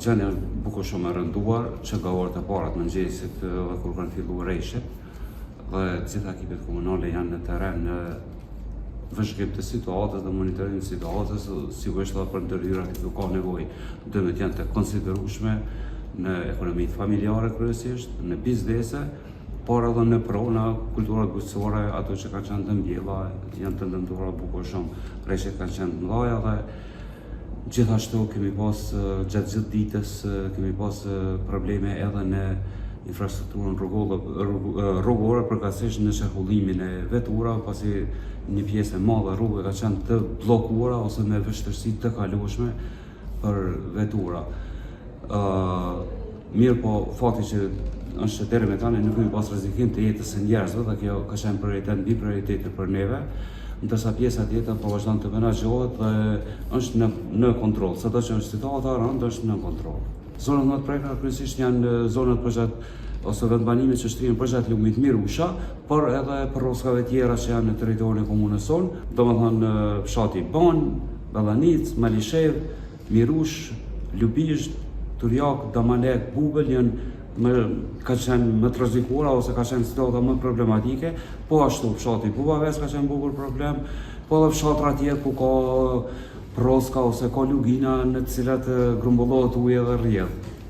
Gjendja është bukur shumë e rënduar që nga orët e para të mëngjesit dhe kur kanë filluar reshjet dhe gjitha ekipet komunale janë në terren në vëzhgim të situatës dhe monitorim të situatës, sigurisht edhe për ndërhyrat që ka nevojë dëmet janë të konsiderueshme në ekonomitë familjare kryesisht, në biznese, por edhe në prona, kulturat bujqësore, ato që kanë qenë të mbjella, janë të ndëmtuara bukur shumë, reshjet kanë qenë të mëdha dhe gjithashtu kemi pas gjatë gjithë ditës kemi pas probleme edhe në infrastrukturën rrugore, përkatësisht në çarkullimin e vetura, pasi një pjesë e madhe rrugëve ka qenë të bllokuara ose me vështirësi të kalueshme për vetura. Mirë po, fakti që është deri me tani nuk kemi pas rrezikim të jetës së njerëzve dhe kjo ka qenë prioritet mbi prioritete për neve, ndërsa pjesa tjetër po vazhdon të menaxhohet dhe është në kontroll. Sado që është situata e rëndë është në kontroll. Zonat më të prekura kryesisht janë zonat përgjatë ose vendbanimit që shtrihen përgjatë lumit Mirusha, por edhe për rrogave tjera që janë në territorin e komunës sonë, domethënë fshati Ban, Bellanic, Malishev, Mirush, Lubizh, Turjak, Damalek, Bubel janë ka qenë më të rrezikuara ose ka qenë situata më problematike, po ashtu fshati Bubaves ka qenë bukur problem, po edhe fshatra tjerë ku ka proska ose ka lugina në të cilat grumbullohet uji dhe rrjedh.